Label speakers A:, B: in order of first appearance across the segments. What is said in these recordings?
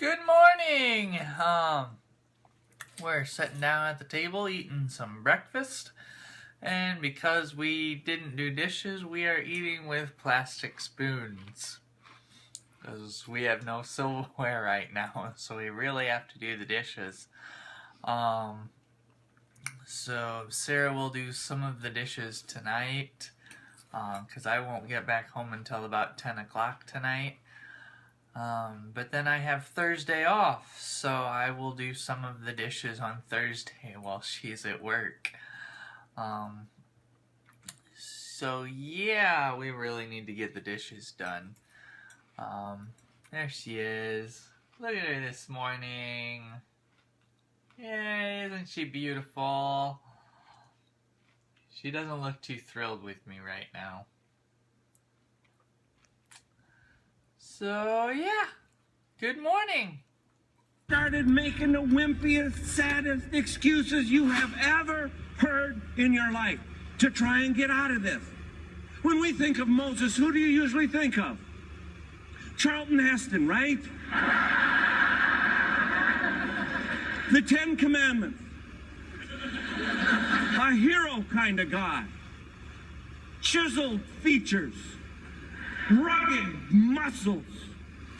A: Good morning! We're sitting down at the table eating some breakfast, and because we didn't do dishes, we are eating with plastic spoons. Because we have no silverware right now, so we really have to do the dishes. So Sarah will do some of the dishes tonight, because I won't get back home until about 10 o'clock tonight. But then I have Thursday off, so I will do some of the dishes on Thursday while she's at work. So yeah, we really need to get the dishes done. There she is. Look at her this morning. Yay, isn't she beautiful? She doesn't look too thrilled with me right now. So, yeah. Good morning.
B: Started making the wimpiest, saddest excuses you have ever heard in your life to try and get out of this. When we think of Moses, who do you usually think of? Charlton Heston, right? The Ten Commandments. A hero kind of guy. Chiseled features. Rugged muscles,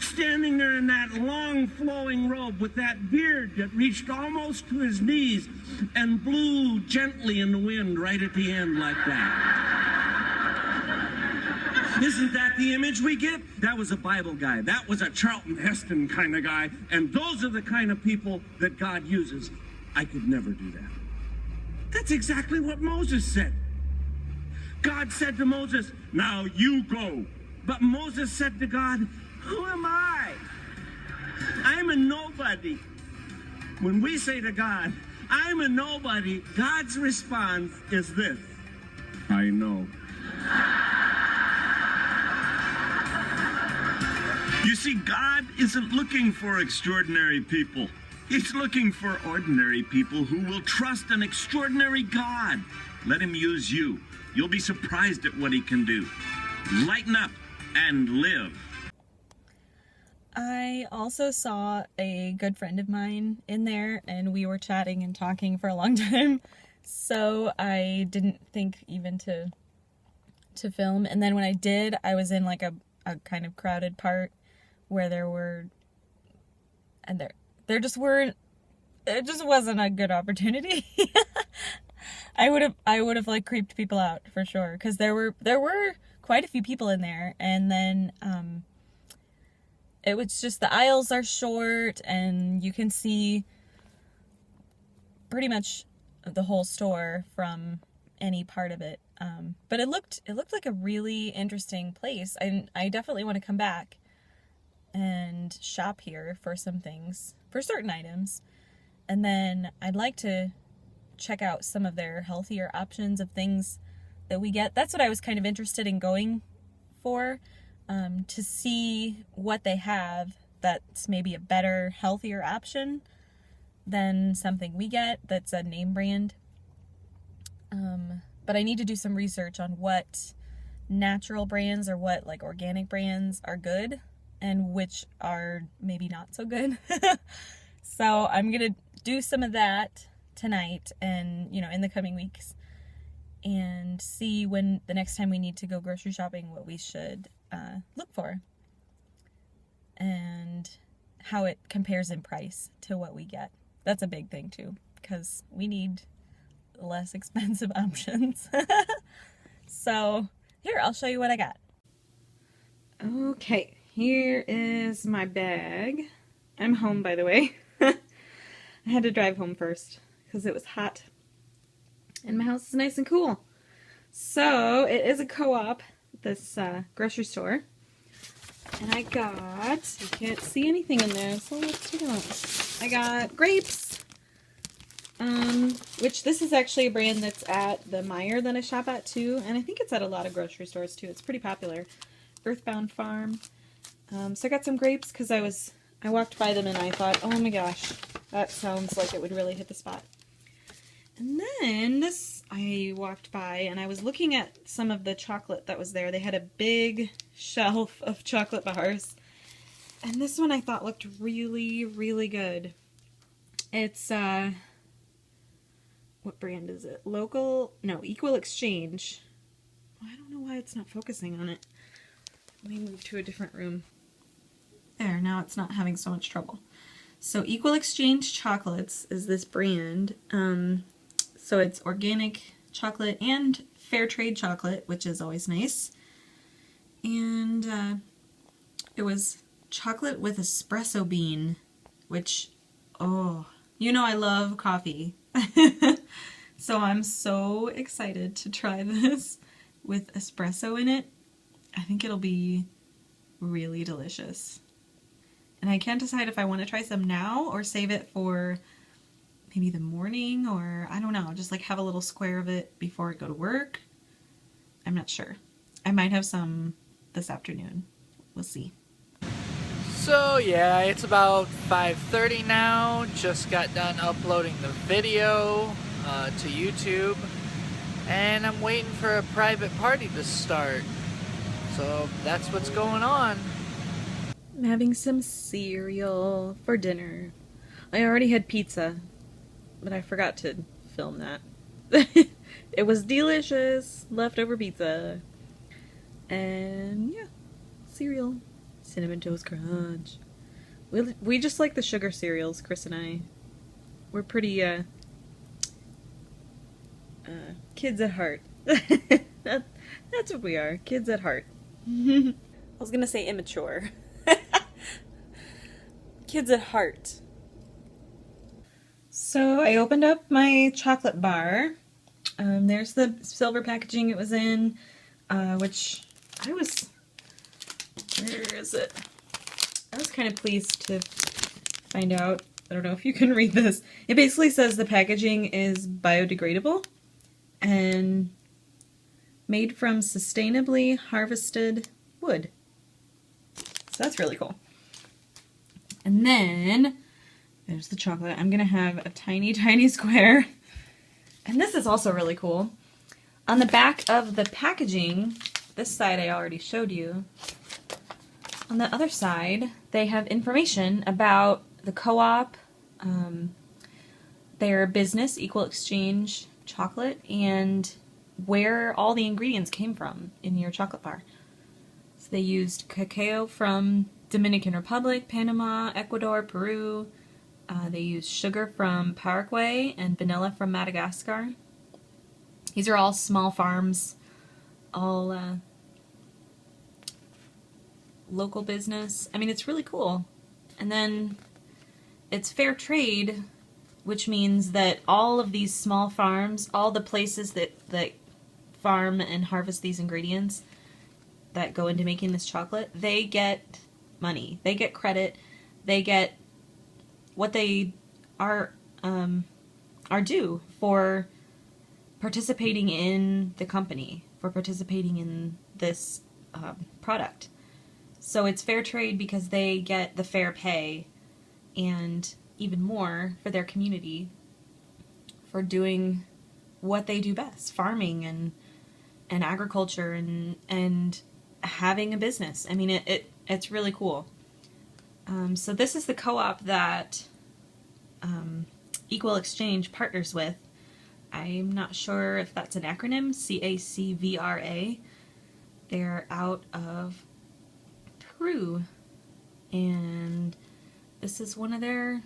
B: standing there in that long flowing robe with that beard that reached almost to his knees and blew gently in the wind right at the end like that. Isn't that the image we get? That was a Bible guy. That was a Charlton Heston kind of guy. And those are the kind of people that God uses. I could never do that. That's exactly what Moses said. God said to Moses, "Now you go." But Moses said to God, "Who am I? I'm a nobody." When we say to God, "I'm a nobody," God's response is this: "I know." You see, God isn't looking for extraordinary people. He's looking for ordinary people who will trust an extraordinary God. Let him use you. You'll be surprised at what he can do. Lighten up and live.
C: I also saw a good friend of mine in there, and we were chatting and talking for a long time, so I didn't think even to film. And then when I did, I was in like a kind of crowded part where there just weren't, it just wasn't a good opportunity. I would have like creeped people out for sure, because there were quite a few people in there, and then it was just the aisles are short and you can see pretty much the whole store from any part of it, but it looked like a really interesting place. I definitely want to come back and shop here for some things, for certain items, and then I'd like to check out some of their healthier options of things that we get. That's what I was kind of interested in going for, to see what they have that's maybe a better, healthier option than something we get that's a name brand. But I need to do some research on what natural brands or what like organic brands are good and which are maybe not so good. So I'm gonna do some of that tonight and, in the coming weeks, and see when the next time we need to go grocery shopping what we should look for and how it compares in price to what we get. That's a big thing too, because we need less expensive options. So here, I'll show you what I got. Okay, here is my bag. I'm home, by the way. I had to drive home first because it was hot and my house is nice and cool. So it is a co-op, this grocery store, and I got, you can't see anything in there, so let's take a look. I got grapes, which this is actually a brand that's at the Meijer that I shop at too, and I think it's at a lot of grocery stores too. It's pretty popular. Earthbound Farm. So I got some grapes because I walked by them and I thought, oh my gosh, that sounds like it would really hit the spot. And then this, I walked by and I was looking at some of the chocolate that was there. They had a big shelf of chocolate bars. And this one I thought looked really, really good. It's, what brand is it? Equal Exchange. I don't know why it's not focusing on it. Let me move to a different room. There, now it's not having so much trouble. So Equal Exchange Chocolates is this brand. So it's organic chocolate and fair trade chocolate, which is always nice. And it was chocolate with espresso bean, which, oh, you know I love coffee. So I'm so excited to try this with espresso in it. I think it'll be really delicious. And I can't decide if I want to try some now or save it for maybe the morning, or I don't know, just like have a little square of it before I go to work. I'm not sure. I might have some this afternoon. We'll see.
A: So yeah, it's about 5:30 now. Just got done uploading the video to YouTube, and I'm waiting for a private party to start. So that's what's going on.
C: I'm having some cereal for dinner. I already had pizza, but I forgot to film that. It was delicious, leftover pizza. And yeah, cereal. Cinnamon Toast Crunch. We just like the sugar cereals, Chris and I. We're pretty, kids at heart. That's what we are, kids at heart. I was gonna say immature. Kids at heart. So I opened up my chocolate bar. There's the silver packaging it was in, which I was... Where is it? I was kind of pleased to find out. I don't know if you can read this. It basically says the packaging is biodegradable and made from sustainably harvested wood. So that's really cool. And then there's the chocolate. I'm gonna have a tiny, tiny square. And this is also really cool. On the back of the packaging, this side I already showed you. On the other side, they have information about the co-op, their business, Equal Exchange Chocolate, and where all the ingredients came from in your chocolate bar. So they used cacao from Dominican Republic, Panama, Ecuador, Peru. They used sugar from Paraguay and vanilla from Madagascar. These are all small farms, all local business. I mean, it's really cool. And then it's fair trade, which means that all of these small farms, all the places that farm and harvest these ingredients that go into making this chocolate, they get money. They get credit. They get what they are due for participating in the company, for participating in this product. So it's fair trade because they get the fair pay and even more for their community for doing what they do best, farming and agriculture and having a business. I mean, it's really cool. So this is the co-op that Equal Exchange partners with. I'm not sure if that's an acronym, CACVRA. They're out of Peru, and this is one of their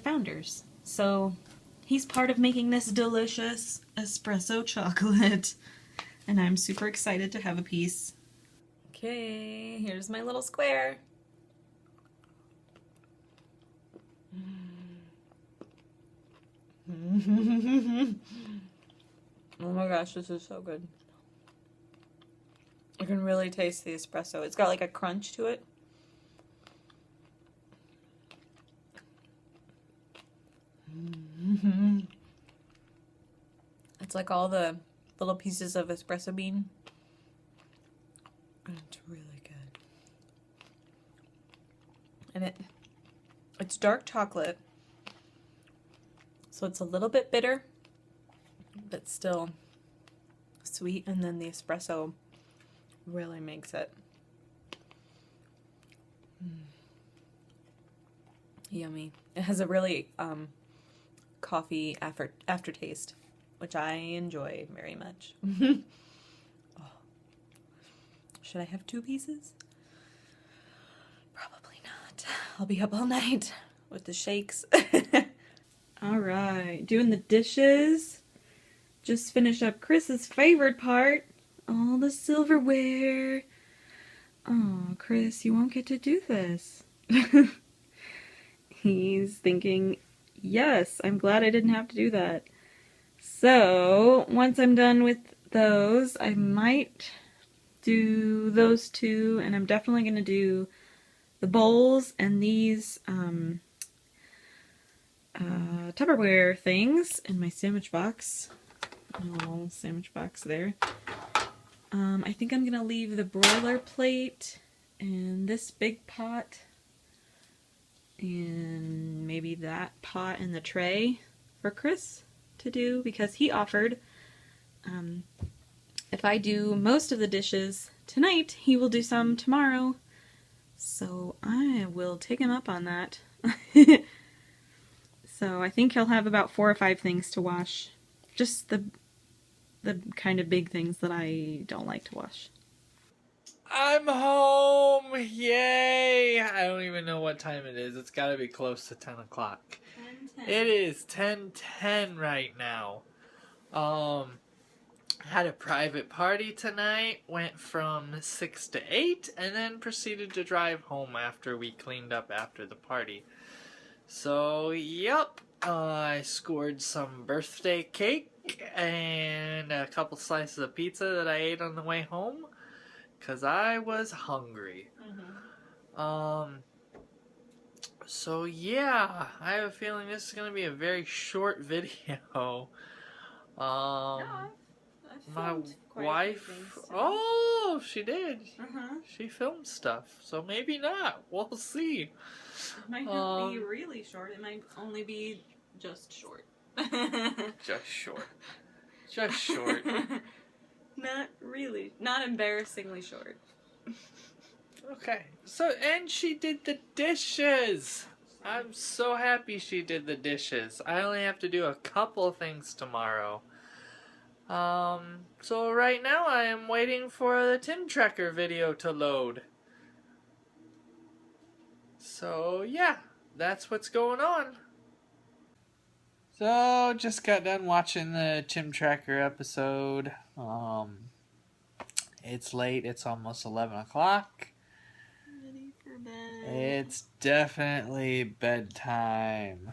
C: founders. So he's part of making this delicious espresso chocolate, and I'm super excited to have a piece. Okay, here's my little square. Oh my gosh, this is so good. I can really taste the espresso. It's got like a crunch to it. It's like all the little pieces of espresso bean. And it's really good. And it's dark chocolate. So it's a little bit bitter, but still sweet. And then the espresso really makes it. Yummy. It has a really coffee aftertaste, which I enjoy very much. Oh. Should I have 2 pieces? Probably not. I'll be up all night with the shakes. All right, doing the dishes. Just finished up Chris's favorite part, all the silverware. Oh, Chris, you won't get to do this. He's thinking, yes, I'm glad I didn't have to do that. So, once I'm done with those, I might do those 2, and I'm definitely going to do the bowls and these Tupperware things in my sandwich box. Oh, sandwich box there. I think I'm going to leave the broiler plate and this big pot and maybe that pot in the tray for Chris to do, because he offered if I do most of the dishes tonight, he will do some tomorrow. So I will take him up on that. So I think he'll have about 4 or 5 things to wash. Just the kind of big things that I don't like to wash.
A: I'm home! Yay! I don't even know what time it is. It's gotta be close to 10 o'clock. 10:10. It is 10:10 right now. Had a private party tonight. Went from 6 to 8 and then proceeded to drive home after we cleaned up after the party. So, yep. I scored some birthday cake and a couple slices of pizza that I ate on the way home, because I was hungry. So yeah, I have a feeling this is going to be a very short video. My wife, oh, she did. She filmed stuff, so maybe not. We'll see.
C: It might not be really short. It might only be just short.
A: Just short. Just short.
C: Not really. Not embarrassingly short.
A: Okay. So, and she did the dishes. I'm so happy she did the dishes. I only have to do a couple things tomorrow. So right now I am waiting for the Tim Tracker video to load. So, yeah, that's what's going on. So, just got done watching the Tim Tracker episode. It's late. It's almost 11 o'clock.
C: Ready for bed.
A: It's definitely bedtime.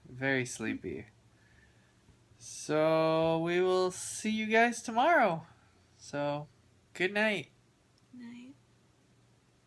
A: Very sleepy. So, we will see you guys tomorrow. So, good night.
C: Night.